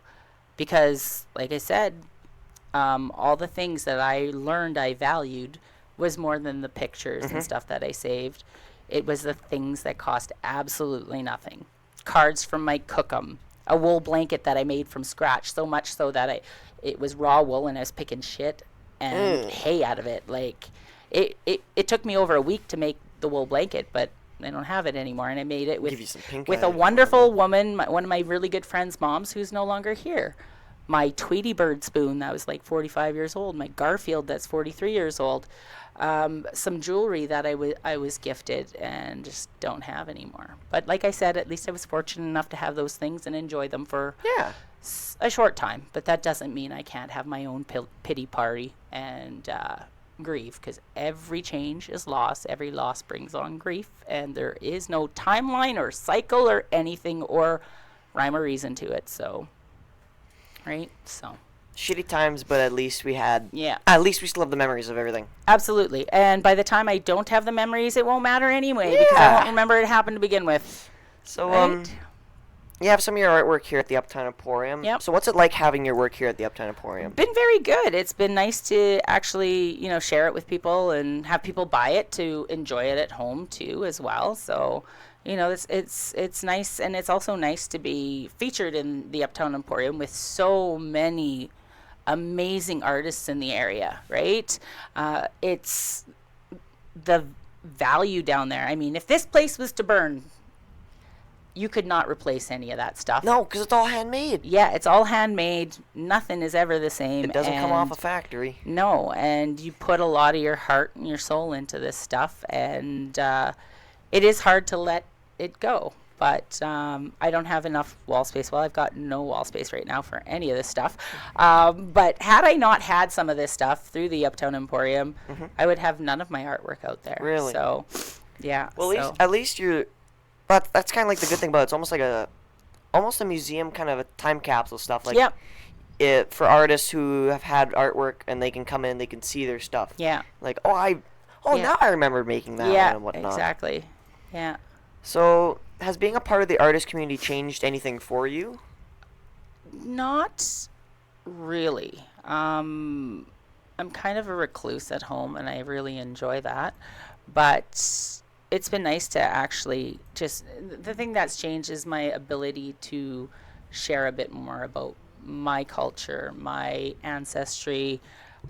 Because, like I said, all the things that I learned I valued was more than the pictures and stuff that I saved. It was the things that cost absolutely nothing. Cards from my cookum. A wool blanket that I made from scratch, so much so that it was raw wool, and I was picking shit and hay out of it. Like, it took me over a week to make the wool blanket, but I don't have it anymore. And I made it Give you some pink with eye a if you wonderful want woman, one of my really good friends' moms, who's no longer here. My Tweety Bird spoon that was like 45 years old. My Garfield that's 43 years old. Some jewelry that I was gifted and just don't have anymore. But like I said, at least I was fortunate enough to have those things and enjoy them for Yeah. a short time. But that doesn't mean I can't have my own pity party and grieve, because every change is loss. Every loss brings on grief, and there is no timeline or cycle or anything or rhyme or reason to it. So, right? So. Shitty times, but at least we had. Yeah. At least we still have the memories of everything. Absolutely. And by the time I don't have the memories, it won't matter anyway, because I Yeah. won't remember it happened to begin with. So, Right? you have some of your artwork here at the Uptown Emporium. Yep. So what's it like having your work here at the Uptown Emporium? Been very good. It's been nice to actually, share it with people and have people buy it to enjoy it at home too as well. So, it's nice, and it's also nice to be featured in the Uptown Emporium with so many amazing artists in the area, right? It's the value down there. I mean, if this place was to burn, you could not replace any of that stuff. No, because it's all handmade. Yeah, it's all handmade. Nothing is ever the same. It doesn't come off a factory. No, and you put a lot of your heart and your soul into this stuff, and it is hard to let it go. But I don't have enough wall space. Well, I've got no wall space right now for any of this stuff. But had I not had some of this stuff through the Uptown Emporium, I would have none of my artwork out there. Really? So, yeah. Well, at least you're. But that's kind of like the good thing about it. It's almost like almost a museum, kind of a time capsule stuff. Like, Yep. For artists who have had artwork and they can come in, they can see their stuff. Yeah. Like, Yeah. now I remember making that one and whatnot. Exactly. Yeah. So, has being a part of the artist community changed anything for you? Not really. I'm kind of a recluse at home, and I really enjoy that. But it's been nice to actually just, the thing that's changed is my ability to share a bit more about my culture, my ancestry,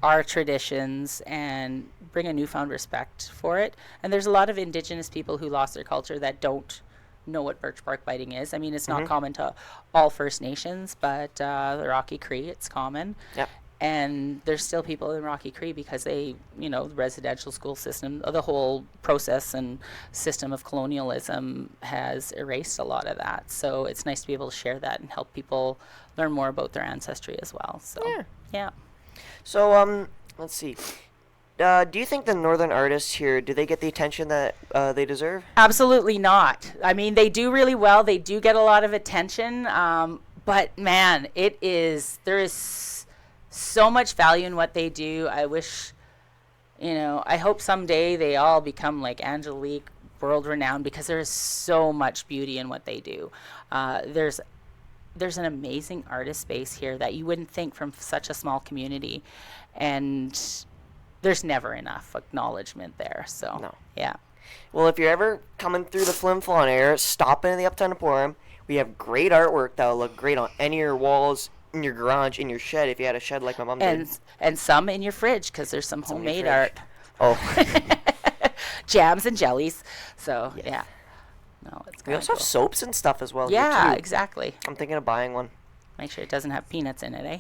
our traditions, and bring a newfound respect for it. And there's a lot of Indigenous people who lost their culture that don't know what birch bark biting is. I mean, it's not common to all First Nations, but the Rocky Cree, it's common. Yep. And there's still people in Rocky Cree because they, the residential school system, the whole process and system of colonialism has erased a lot of that. So it's nice to be able to share that and help people learn more about their ancestry as well. So, yeah. So, let's see. Do you think the northern artists here, do they get the attention that they deserve? Absolutely not. I mean, they do really well. They do get a lot of attention. But man, there is so much value in what they do. I wish, I hope someday they all become like Angelique, world renowned, because there is so much beauty in what they do. There's an amazing artist space here that you wouldn't think from such a small community, and there's never enough acknowledgement there. So, No. Yeah. Well, if you're ever coming through the Flin Flon area, stop in the Uptown Emporium. We have great artwork that will look great on any of your walls, in your garage, in your shed, if you had a shed like my mom did. And some in your fridge, because there's some homemade art. Oh. Jams and jellies. So, yeah. No, it's We kind also of have soaps and stuff as well. Yeah, here too. exactly. I'm thinking of buying one. Make sure it doesn't have peanuts in it, eh?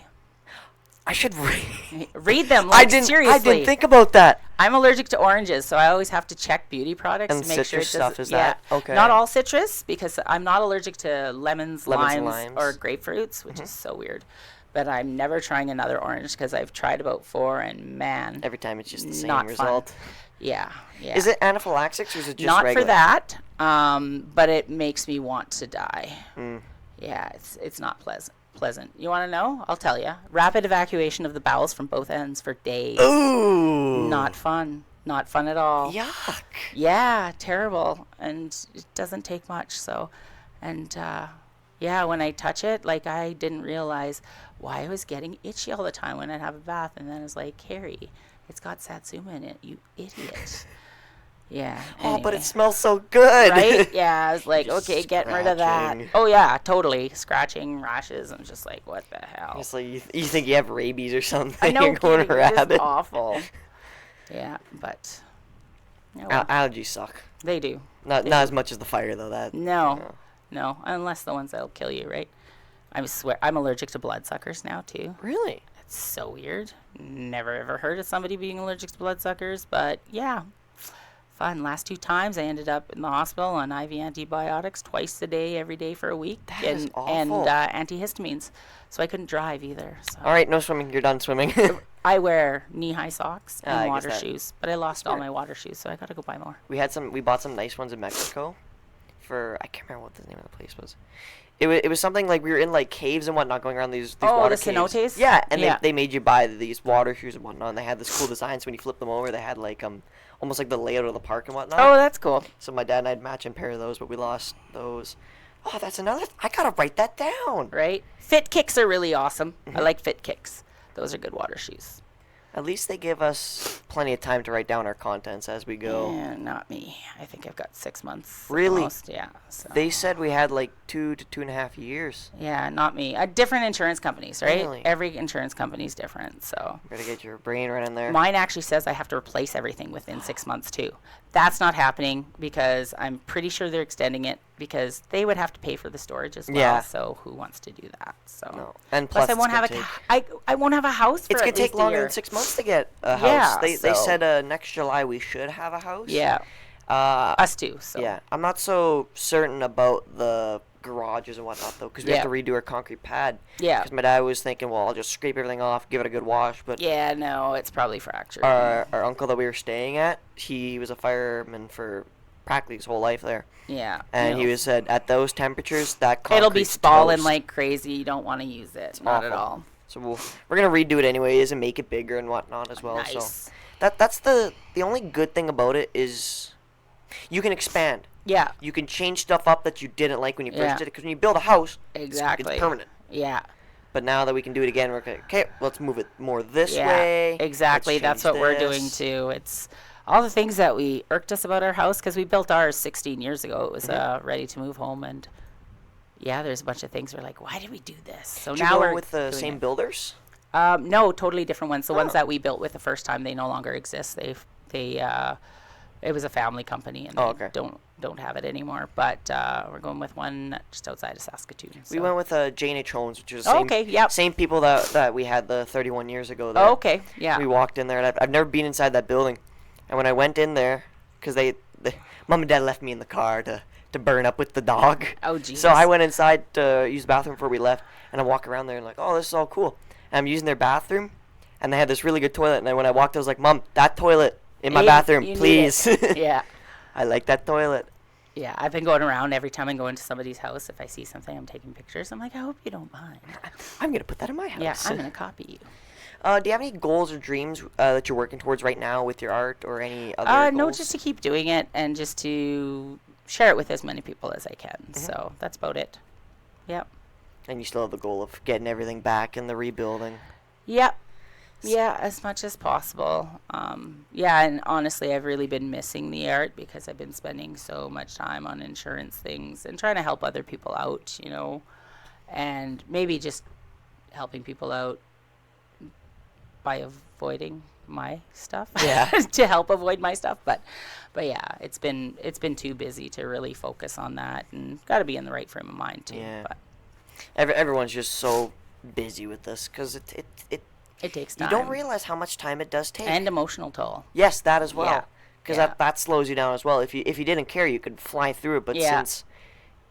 I should read. Read them, like, seriously. I didn't think about that. I'm allergic to oranges, so I always have to check beauty products And to make sure it citrus doesn't. stuff, is that? Okay. Not all citrus, because I'm not allergic to lemons, Lemons and limes, limes. or grapefruits, which is so weird. But I'm never trying another orange because I've tried about 4, and man, Every time it's just the same not result. fun. Yeah. Is it anaphylaxis or is it just Not regular? for that, but it makes me want to die. Mm. Yeah, it's not pleasant. You want to know? I'll tell you. Rapid evacuation of the bowels from both ends for days. Ooh. Not fun. Not fun at all. Yuck. Yeah, terrible. And it doesn't take much. So, and yeah, when I touch it, like, I didn't realize why I was getting itchy all the time when I'd have a bath. And then it's like, Kari, it's got satsuma in it, you idiot. Yeah. Oh, but anyway. it smells so good. Right? Yeah, I was like, Just okay, getting rid of that. scratching. Oh, yeah, totally. Scratching, rashes. I'm just like, what the hell? It's like you think you have rabies or something. I know, You're going kidding, it's just rabbit. awful. Yeah, but Oh, well. Allergies suck. They do. Not as much as the fire though. No, unless the ones that'll kill you, right? I swear, I'm allergic to bloodsuckers now too. Really? It's so weird. Never ever heard of somebody being allergic to bloodsuckers, but yeah, fun. Last 2 times I ended up in the hospital on IV antibiotics twice a day, every day for a week, That is awful. and antihistamines. So I couldn't drive either. So. All right, no swimming. You're done swimming. I wear knee-high socks I and guess water shoes, but I lost all Smart. my water shoes, so I gotta go buy more. We bought some nice ones in Mexico. I can't remember what the name of the place was. It was something like we were in like caves and whatnot, going around these water the caves. cenotes? Yeah, and Yeah. they made you buy these water shoes and whatnot. And they had this cool design. So when you flip them over, they had like almost like the layout of the park and whatnot. Oh, that's cool. So my dad and I'd match and pair of those, but we lost those. Oh, that's another. I gotta write that down. Right? Fit Kicks are really awesome. I like Fit Kicks. Those are good water shoes. At least they give us plenty of time to write down our contents as we go. Yeah, not me. I think I've got 6 months. at Really? most, yeah. So. They said we had like 2 to 2.5 years. Yeah, not me. Different insurance companies, right? Really? Every insurance company is different. So Gotta get your brain right in there. mine actually says I have to replace everything within 6 months too. That's not happening because I'm pretty sure they're extending it because they would have to pay for the storage as well. Yeah. So who wants to do that? So No. And plus, I won't have I won't have a house for It's at gonna take least a longer year. than 6 months to get a house. Yeah, They so- said next July we should have a house. Yeah, Uh, us too. So yeah. I'm not so certain about the garages and whatnot though, because we have Yeah. to redo our concrete pad. Yeah. Because my dad was thinking, well, I'll just scrape everything off, give it a good wash. But Yeah, no, it's probably fractured. our uncle that we were staying at, he was a fireman for practically his whole life there, Yeah. and no. he was said at those temperatures that It'll be concrete's spalling toast. like crazy. You don't want to use it. Not at awful. all. So we're gonna redo it anyways and make it bigger and whatnot as well. Nice. So that's the only good thing about it is you can expand. Yeah. You can change stuff up that you didn't like when you first Yeah. did it. Because when you build a house, Exactly. it's permanent. Yeah. But now that we can do it again, we're like, okay, let's move it more this Yeah. way. Exactly. Let's That's change what we're doing this. too. It's all the things that we irked us about our house because we built ours 16 years ago. It was Mm-hmm. ready to move home, and yeah, there's a bunch of things we're like, why did we do this? So Did you now go we're with the doing same it. builders? No, totally different ones. The ones Oh. that we built with the first time, they no longer exist. It was a family company, and they Oh, okay. don't have it anymore. But we're going with one just outside of Saskatoon. We so. went with Jane H. Holmes, which is the Oh, same, okay, yep. same people that we had the 31 years ago there. Oh, okay, yeah. We walked in there, and I've never been inside that building. And when I went in there, because Mom and Dad left me in the car to burn up with the dog. Oh, So Jesus. I went inside to use the bathroom before we left, and I walk around there and like, oh, this is all cool. And I'm using their bathroom, and they had this really good toilet. And then when I walked, I was like, Mom, that toilet in my bathroom, You need please. it. Yeah. I like that toilet. Yeah, I've been going around every time I go into somebody's house. If I see something, I'm taking pictures. I'm like, I hope you don't mind. I'm gonna put that in my house. Yeah, I'm gonna copy you. Do you have any goals or dreams that you're working towards right now with your art, or any other No, goals? just to keep doing it and just to share it with as many people as I can. Mm-hmm. So that's about it. Yep. And you still have the goal of getting everything back and the rebuilding. Yep. Yeah, as much as possible. Yeah, and honestly, I've really been missing the art because I've been spending so much time on insurance things and trying to help other people out, and maybe just helping people out by avoiding my stuff. Yeah. To help avoid my stuff, but yeah, it's been too busy to really focus on that, and got to be in the right frame of mind too. Yeah. But Everyone's just so busy with this because it takes you time. don't realize how much time it does take. And emotional toll. Yes, that as Yeah. well. Because Yeah. that slows you down as well. If you didn't care, you could fly through it. But Yeah. since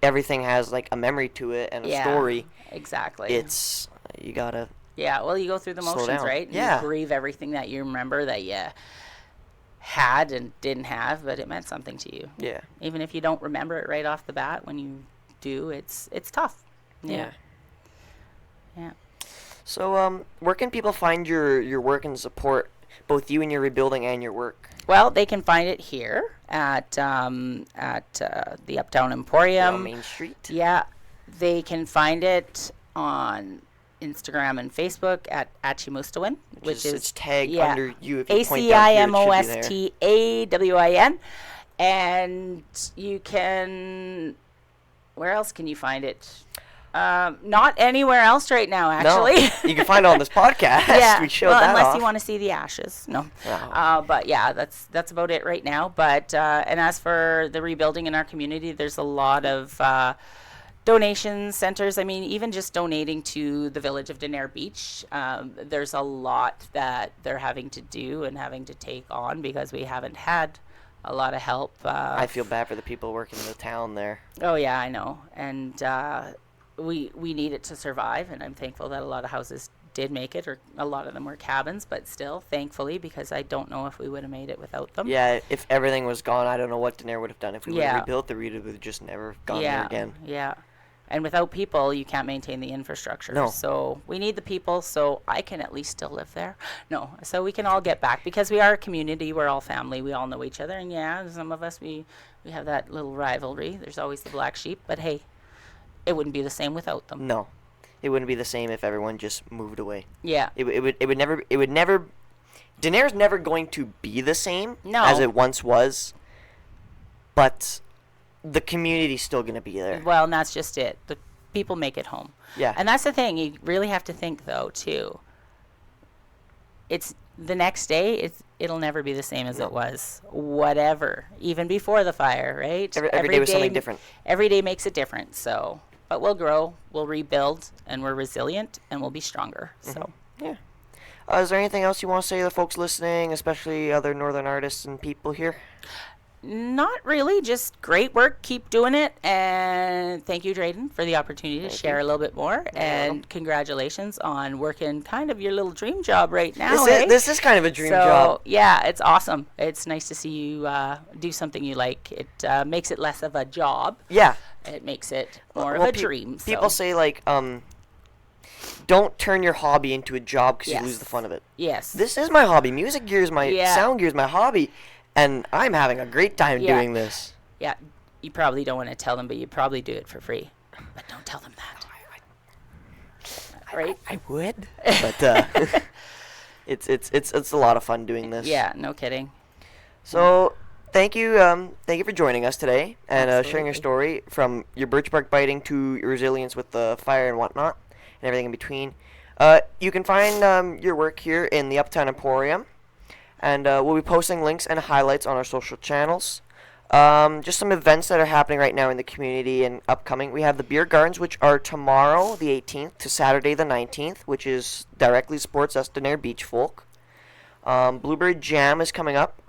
everything has like a memory to it and a Yeah, story, exactly. it's you gotta. Yeah, well, you go through the Slow motions, down. right? And Yeah. You grieve everything that you remember that you had and didn't have, but it meant something to you. Yeah. Even if you don't remember it right off the bat, when you do, it's tough. Yeah. Yeah. So where can people find your work and support both you and your rebuilding and your work? Well, they can find it here at the Uptown Emporium. On Main Street. Yeah, they can find it on Instagram and Facebook at Achi Mustawin, which is it's tagged yeah, under you. If you point down here, it should be there. ACIMOSTAWIN, and you can. Where else can you find it? Not anywhere else right now, actually. No, you can find it on this podcast. Yeah, We showed well, that unless off. you want to see the ashes. No. Oh. But yeah, that's about it right now. But and as for the rebuilding in our community, there's a lot of donation centers. I mean, even just donating to the village of Denare Beach, there's a lot that they're having to do and having to take on because we haven't had a lot of help. I feel bad for the people working in the town there. Oh yeah, I know, and we need it to survive, and I'm thankful that a lot of houses did make it, or a lot of them were cabins, but still, thankfully, because I don't know if we would have made it without them. Yeah, if everything was gone, I don't know what Denare would have done. If we would Yeah. have rebuilt, the Rita would have just never gone there again. Yeah. And without people, you can't maintain the infrastructure. No. So we need the people so I can at least still live there. No, so we can all get back because we are a community. We're all family. We all know each other. And yeah, some of us, we have that little rivalry. There's always the black sheep. But hey, it wouldn't be the same without them. No, it wouldn't be the same if everyone just moved away. Yeah. It would never. Denare's never going to be the same No. as it once was. But the community's still going to be there. Well, and that's just it. The people make it home. Yeah. And that's the thing. You really have to think, though, too. It's the next day, it'll never be the same as it was. Whatever. Even before the fire, right? Every day was something different. Every day makes it different. So, but we'll grow, we'll rebuild, and we're resilient, and we'll be stronger. So, Yeah. Is there anything else you want to say to the folks listening, especially other northern artists and people here? not really, just great work. Keep doing it. And thank you, Drayden, for the opportunity to share a little bit more. And congratulations on working kind of your little dream job right now. This is kind of a dream job. Yeah, it's awesome. It's nice to see you do something you like. It makes it less of a job. Yeah. It makes it more of a dream. People say, like, don't turn your hobby into a job because you lose the fun of it. Yes. This is my hobby. Music gear is my sound gear is my hobby. And I'm having a great time doing this. Yeah, you probably don't want to tell them, but you probably do it for free. But don't tell them that. Right? I would. But it's a lot of fun doing this. Yeah, no kidding. So thank you for joining us today and sharing your story from your birch bark biting to your resilience with the fire and whatnot and everything in between. You can find your work here in the Uptown Emporium. And we'll be posting links and highlights on our social channels. Just some events that are happening right now in the community and upcoming. We have the beer gardens, which are tomorrow, the 18th, to Saturday, the 19th, which is directly supports us, Denare Beach folk. Blueberry Jam is coming up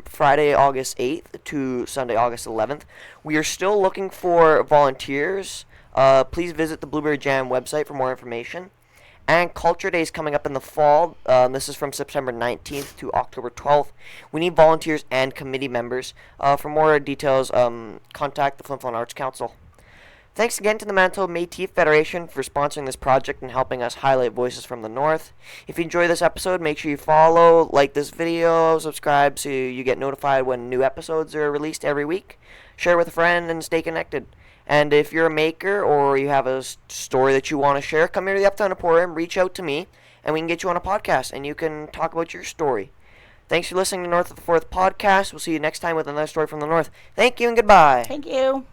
Friday, August 8th to Sunday, August 11th. We are still looking for volunteers. Please visit the Blueberry Jam website for more information. And Culture Day is coming up in the fall. This is from September 19th to October 12th. We need volunteers and committee members. For more details, contact the Flin Flon Arts Council. Thanks again to the Manitoba Métis Federation for sponsoring this project and helping us highlight voices from the North. If you enjoyed this episode, make sure you follow, like this video, subscribe so you get notified when new episodes are released every week. Share with a friend and stay connected. And if you're a maker or you have a story that you want to share, come here to the Uptown Emporium, reach out to me, and we can get you on a podcast, and you can talk about your story. Thanks for listening to North of the Fourth podcast. We'll see you next time with another story from the North. Thank you and goodbye. Thank you.